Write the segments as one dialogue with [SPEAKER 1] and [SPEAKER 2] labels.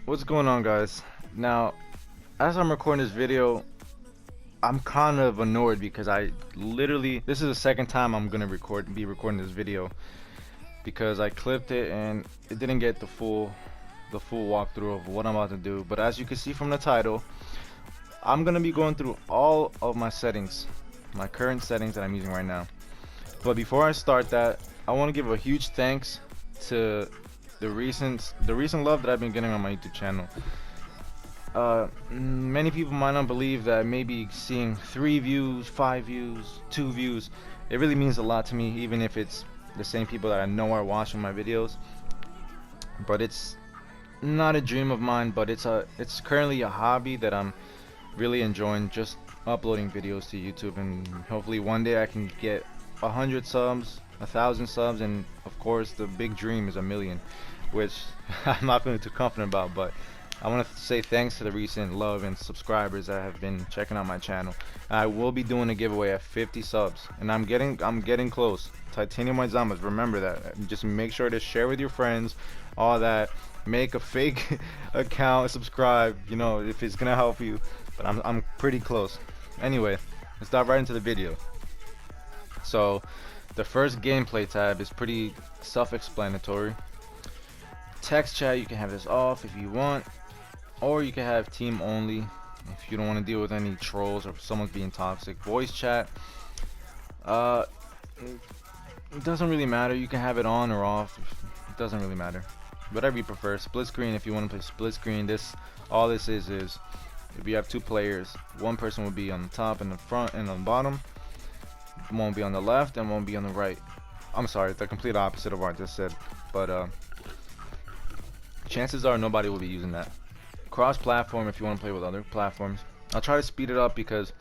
[SPEAKER 1] What's going on, guys? Now, as I'm recording this video, I'm kind of annoyed because this is the second time I'm gonna be recording this video because I clipped it and it didn't get the full walkthrough of what I'm about to do. But as you can see from the title, I'm gonna be going through all of my settings, my current settings that I'm using right now. But before I start that, I want to give a huge thanks to the recent love that I've been getting on my YouTube channel. Many people might not believe that maybe seeing 3 views, 5 views, 2 views, it really means a lot to me, even if it's the same people that I know are watching my videos. But it's not a dream of mine, but it's currently a hobby that I'm really enjoying, just uploading videos to YouTube, and hopefully one day I can get 100 subs, 1,000 subs, and of course the big dream is 1,000,000, which I'm not feeling too confident about. But I want to say thanks to the recent love and subscribers that have been checking out my channel. I will be doing a giveaway at 50 subs, and I'm getting close. Titanium White Zombas, remember that. Just make sure to share with your friends, all that. Make a fake account, subscribe, you know, if it's gonna help you. But I'm pretty close. Anyway, let's dive right into the video. So the first gameplay tab is pretty self-explanatory. Text chat, you can have this off if you want, or you can have team only if you don't want to deal with any trolls or if someone's being toxic. Voice chat, it doesn't really matter. You can have it on or off. It doesn't really matter. Whatever you prefer. Split screen, if you want to play split screen, all this is if you have 2 players, one person will be on the top and the front and on the bottom. One will be on the left and one will be on the right. I'm sorry, the complete opposite of what I just said. But chances are nobody will be using that. Cross-platform, if you want to play with other platforms. I'll try to speed it up because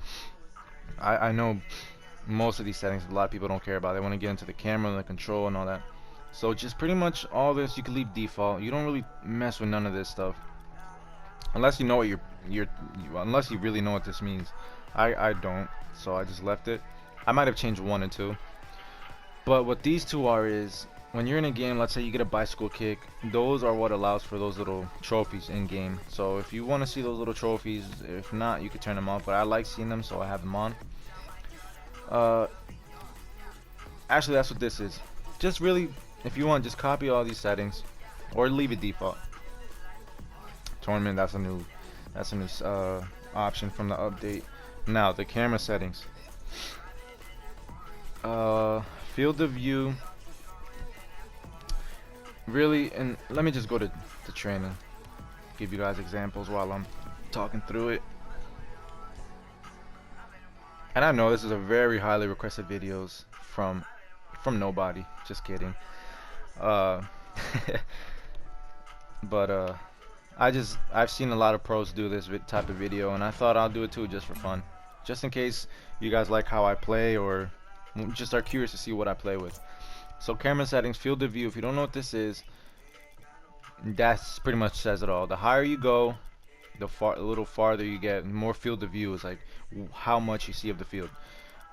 [SPEAKER 1] I know most of these settings a lot of people don't care about. They want to get into the camera and the control and all that. So just pretty much all this you can leave default. You don't really mess with none of this stuff unless you know what unless you really know what this means. I don't, so I just left it. I might have changed 1 and 2, but what these 2 are is when you're in a game, let's say you get a bicycle kick, those are what allows for those little trophies in game. So if you want to see those little trophies, if not, you could turn them off, but I like seeing them, so I have them on. Actually, that's what this is. Just really, if you want, just copy all these settings or leave it default. Tournament, that's a new option from the update. Now the camera settings, field of view, really, and let me just go to training, give you guys examples while I'm talking through it. And I know this is a very highly requested videos from nobody, just kidding. But I've seen a lot of pros do this type of video, and I thought I'll do it too, just for fun, just in case you guys like how I play or just are curious to see what I play with. So camera settings, field of view, if you don't know what this is, that's pretty much says it all. The higher you go, a little farther you get, more field of view is like how much you see of the field.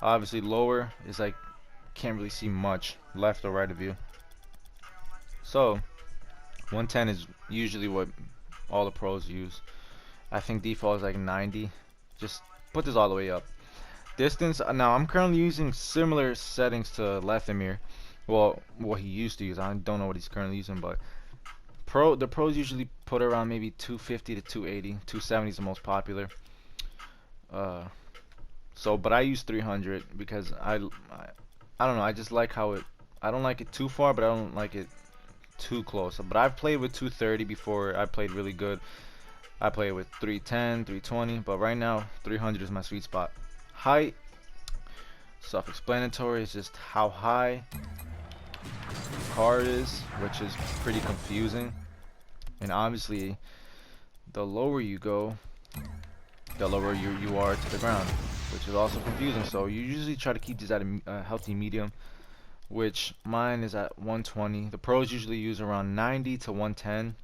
[SPEAKER 1] Obviously lower is like can't really see much, left or right of you. So 110 is usually what all the pros use. I think default is like 90. Just put this all the way up. Distance, now I'm currently using similar settings to Lethemir. Well, what he used to use. I don't know what he's currently using, but the pros usually put around maybe 250 to 280. 270 is the most popular. But I use 300 because I don't know, I just like how I don't like it too far, but I don't like it too close. But I've played with 230 before. I played really good. I played with 310, 320, but right now 300 is my sweet spot. Height, self-explanatory, is just how high the car is, which is pretty confusing. And obviously the lower you go, the lower you are to the ground, which is also confusing. So you usually try to keep these at a healthy medium. which mine is at 120. The pros usually use around 90 to 110.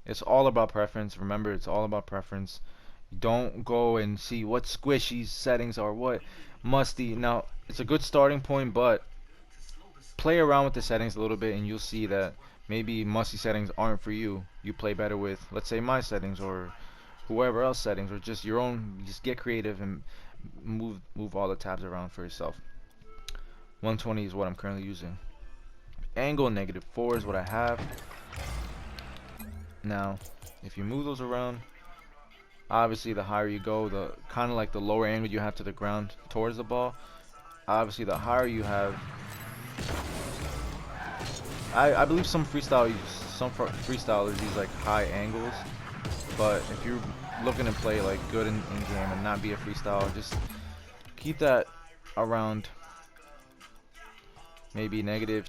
[SPEAKER 1] It's all about preference. Remember, it's all about preference. Don't go and see what squishy settings are, what musty. Now, it's a good starting point, but play around with the settings a little bit and you'll see that maybe musty settings aren't for you. You play better with, let's say, my settings or whoever else settings, or just your own. Just get creative and move all the tabs around for yourself. 120 is what I'm currently using. Angle -4 is what I have. Now, if you move those around, obviously the higher you go, the kind of like the lower angle you have to the ground towards the ball. Obviously, the higher you have, I believe some freestylers use like high angles, but if you're looking to play like good in game and not be a freestyle, just keep that around maybe -2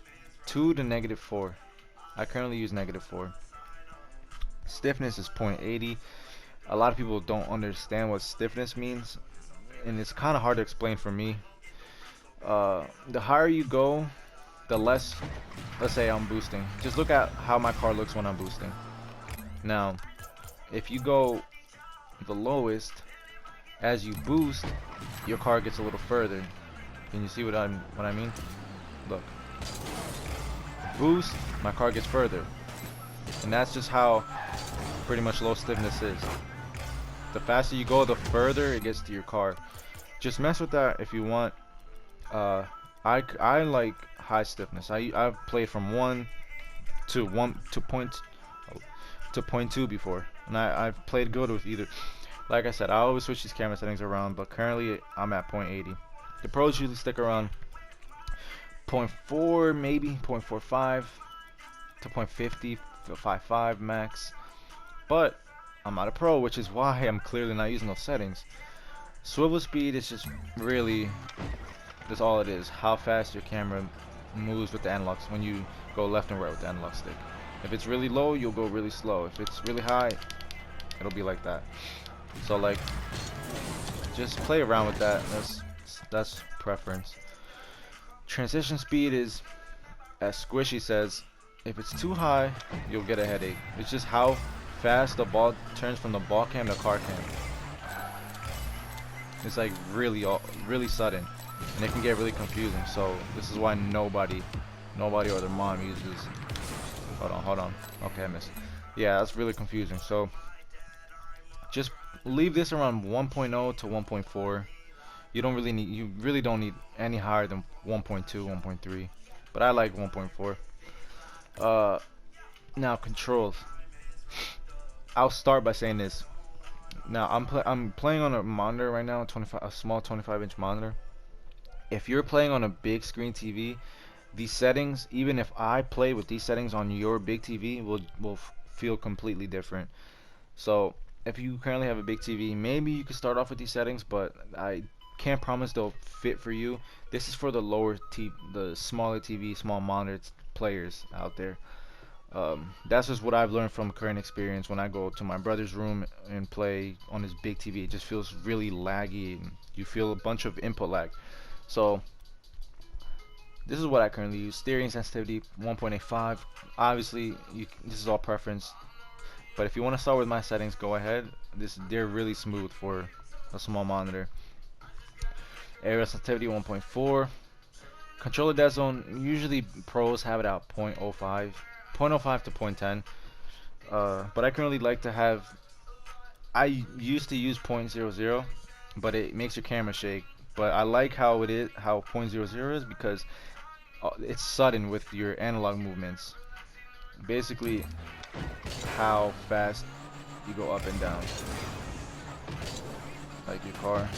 [SPEAKER 1] to -4. I currently use -4. Stiffness is 0.80. A lot of people don't understand what stiffness means, and it's kind of hard to explain for me. The higher you go, the less, let's say I'm boosting. Just look at how my car looks when I'm boosting. Now, if you go the lowest, as you boost, your car gets a little further. Can you see what I mean? Look. Boost, my car gets further. And that's just how pretty much low stiffness is. The faster you go, the further it gets to your car. Just mess with that if you want. I like high stiffness. I've played from 1 to 0.2 before, and I've played good with either. Like I said, I always switch these camera settings around, but currently I'm at 0.80. The pros usually stick around 0.4, maybe 0.45 to 0.50, 0.55 max. But I'm not a pro, which is why I'm clearly not using those settings. Swivel speed is just really, that's all it is. How fast your camera moves with the analogs when you go left and right with the analog stick. If it's really low, you'll go really slow. If it's really high, it'll be like that. So like, just play around with that. That's preference. Transition speed is, as Squishy says, if it's too high, you'll get a headache. It's just how fast the ball turns from the ball cam to car cam. It's like really sudden, and it can get really confusing. So this is why nobody or their mom uses. Hold on. Okay, I missed. Yeah, that's really confusing. So just leave this around 1.0 to 1.4. You really don't need any higher than 1.2, 1.3. But I like 1.4. Now controls. I'll start by saying this. Now I'm playing on a monitor right now, a small 25-inch monitor. If you're playing on a big screen TV, these settings, even if I play with these settings on your big TV, will feel completely different. So if you currently have a big TV, maybe you could start off with these settings, but I can't promise they'll fit for you. This is for the the smaller TV, small monitor players out there. That's just what I've learned from current experience. When I go to my brother's room and play on his big TV, it just feels really laggy, and you feel a bunch of input lag. So this is what I currently use. Steering sensitivity 1.85. Obviously, this is all preference. But if you want to start with my settings, go ahead. They're really smooth for a small monitor. Area sensitivity 1.4. Controller dead zone, usually pros have it at 0.05 to 0.10. But I currently like to have, I used to use 0.00, but it makes your camera shake. But I like how 0.00 is, because it's sudden with your analog movements. Basically, how fast you go up and down, like your car.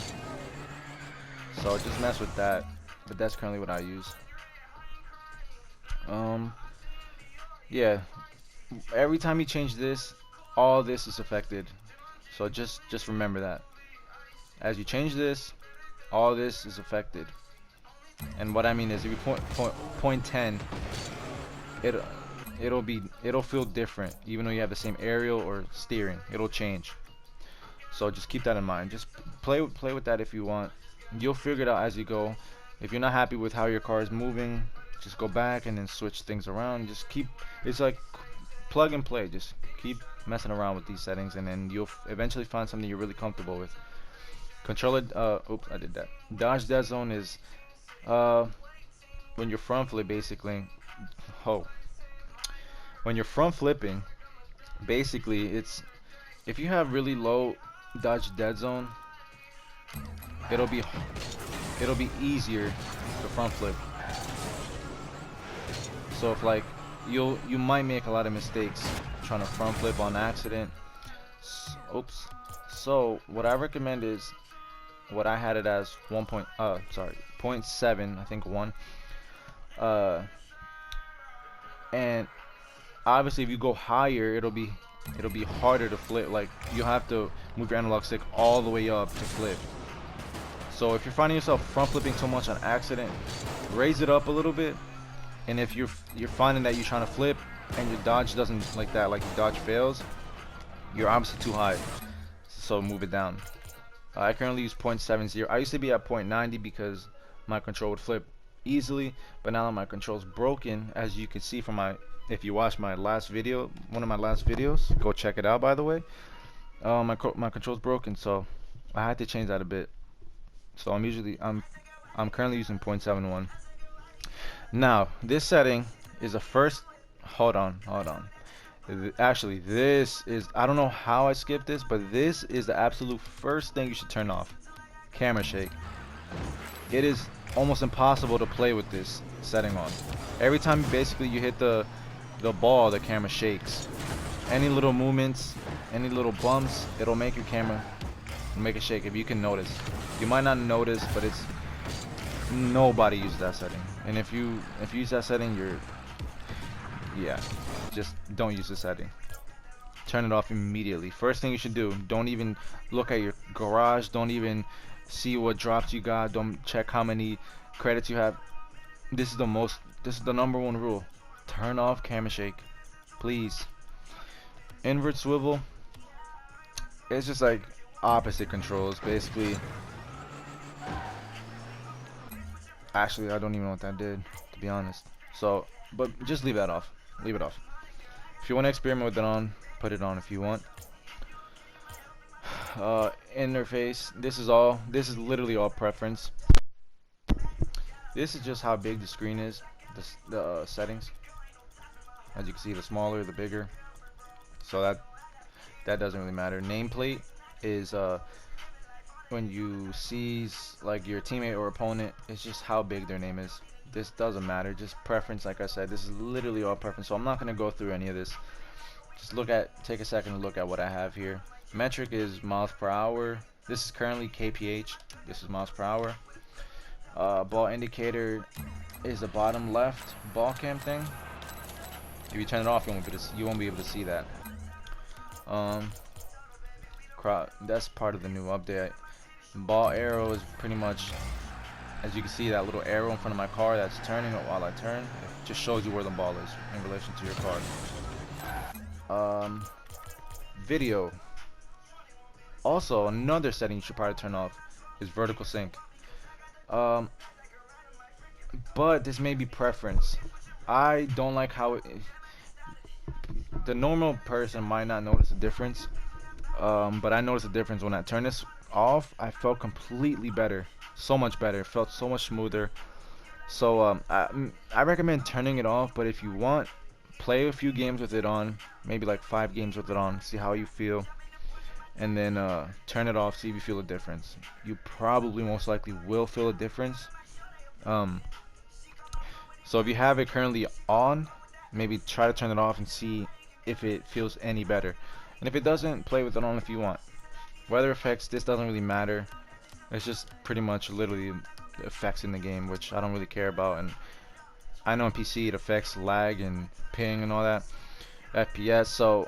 [SPEAKER 1] So just mess with that. But that's currently what I use. Yeah. Every time you change this, all this is affected. So just remember that. As you change this, all this is affected. And what I mean is, if you point 10, it'll feel different, even though you have the same aerial or steering. It'll change. So just keep that in mind. Just play with that if you want. You'll figure it out as you go. If you're not happy with how your car is moving, just go back and then switch things around. Just keep, it's like plug and play. Just keep messing around with these settings, and then you'll eventually find something you're really comfortable with. Controller, oops, I did that. Dodge dead zone is when you're front flip, basically. Oh, when you're front flipping, basically it's, if you have really low dodge dead zone, it'll be easier to front flip. So if like you might make a lot of mistakes trying to front flip on accident. Oops. So what I recommend is, what I had it as 0.7, I think 1. And obviously if you go higher, it'll be harder to flip. Like you have to move your analog stick all the way up to flip. So if you're finding yourself front flipping too much on accident, raise it up a little bit. And if you're finding that you're trying to flip and your dodge doesn't like that, like your dodge fails, you're obviously too high. So move it down. I currently use 0.70. I used to be at 0.90 because my control would flip easily, but now that my control's broken, as you can see from my, if you watch my last video, one of my last videos, go check it out by the way. My control's broken, so I had to change that a bit. So I'm currently using 0.71. Now this setting is a first. Hold on. Actually, this is, I don't know how I skipped this, but this is the absolute first thing you should turn off. Camera shake. It is almost impossible to play with this setting on. Every time basically you hit the ball, the camera shakes. Any little movements, any little bumps, it'll make your camera make it shake. If you can notice, you might not notice, but it's, nobody uses that setting. And if you use that setting, yeah, just don't use the setting. Turn it off immediately. First thing you should do, don't even look at your garage, don't even see what drops you got, don't check how many credits you have. This is the number one rule. Turn off camera shake, please. Invert swivel, it's just like opposite controls basically. Actually, I don't even know what that did, to be honest. So, but just leave that off. Leave it off. If you want to experiment with it on, put it on if you want. Interface. This is literally all preference. This is just how big the screen is. The settings. As you can see, the smaller, the bigger. So that doesn't really matter. Nameplate is when you see like your teammate or opponent, it's just how big their name is. This doesn't matter, just preference. Like I said, this is literally all preference, so I'm not going to go through any of this. Just take a second to look at what I have here. Metric is miles per hour. This is currently kph. This is miles per hour. Ball indicator is the bottom left ball cam thing. If you turn it off, you won't be able to see that. That's part of the new update. Ball arrow is pretty much, as you can see, that little arrow in front of my car that's turning while I turn. It just shows you where the ball is in relation to your car. Video. Also, another setting you should probably turn off is vertical sync. But this may be preference. I don't like how the normal person might not notice the difference. But I noticed a difference when I turned this off. I felt completely better, so much better. It felt so much smoother. So I recommend turning it off. But if you want, play a few games with it on, maybe like 5 games with it on, see how you feel, and then turn it off, see if you feel a difference. You probably most likely will feel a difference. So if you have it currently on, maybe try to turn it off and see if it feels any better. And if it doesn't, play with it on if you want. Weather effects, this doesn't really matter. It's just pretty much literally the effects in the game, which I don't really care about. And I know on PC it affects lag and ping and all that, FPS, so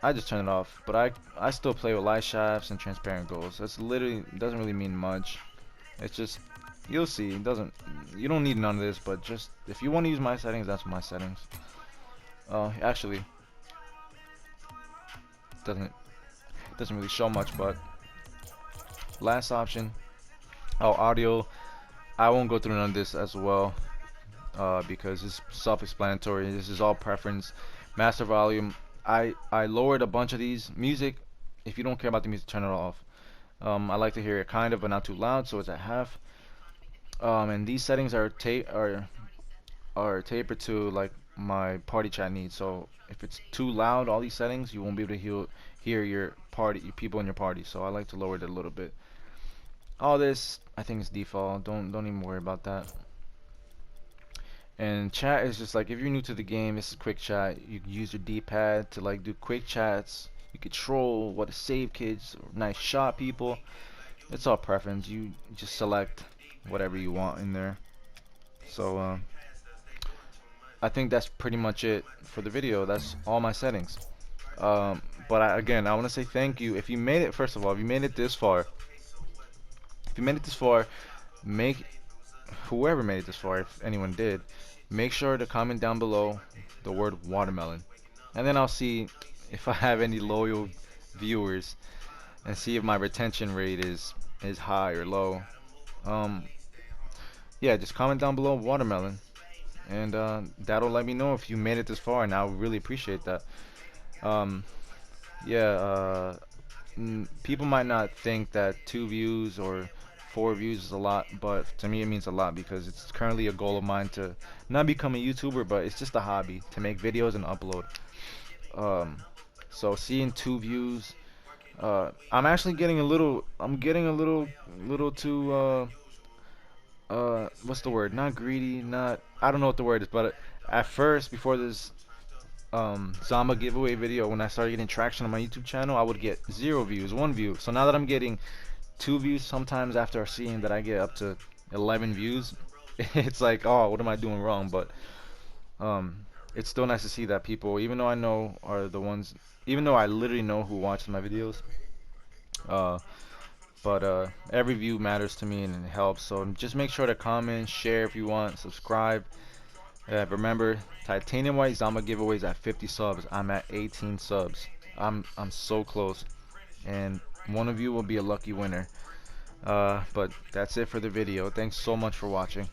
[SPEAKER 1] I just turn it off. But I still play with light shafts and transparent goals. That's literally, doesn't really mean much. It's just, you'll see, you don't need none of this, but just if you want to use my settings, that's my settings. Actually, doesn't really show much, but last option, audio, I won't go through none of this as well. because it's self-explanatory. This is all preference. Master volume. I lowered a bunch of these music. If you don't care about the music, turn it off. I like to hear it kind of, but not too loud, so it's at half. And these settings are tapered to like my party chat needs. So if it's too loud, all these settings, you won't be able to hear your people in your party. So I like to lower it a little bit. All this, I think, is default. Don't even worry about that. And chat is just like, if you're new to the game, this is quick chat. You can use your D-pad to like do quick chats. You could troll, what to save kids, or nice shot people. It's all preference. You just select whatever you want in there. So I think that's pretty much it for the video. That's all my settings. But again, I want to say thank you. If you made it, first of all, if you made it this far, make whoever made it this far, if anyone did, make sure to comment down below the word watermelon, and then I'll see if I have any loyal viewers and see if my retention rate is high or low. Um, yeah, just comment down below watermelon, and that'll let me know if you made it this far, and I would really appreciate that. Um, yeah, people might not think that 2 views or 4 views is a lot, but to me it means a lot because it's currently a goal of mine to not become a YouTuber, but it's just a hobby to make videos and upload. Um, so seeing 2 views, I'm actually getting a little, little too, what's the word? Not greedy, not, I don't know what the word is, but at first, before this Zama giveaway video, when I started getting traction on my YouTube channel, I would get 0 views, 1 view. So now that I'm getting 2 views, sometimes after seeing that I get up to 11 views, it's like, oh, what am I doing wrong? But it's still nice to see that people, even though I know are the ones, even though I literally know who watches my videos, uh, but every view matters to me and it helps. So just make sure to comment, share if you want, subscribe. Remember, Titanium White Zama giveaways at 50 subs. I'm at 18 subs. I'm so close, and one of you will be a lucky winner. But that's it for the video. Thanks so much for watching.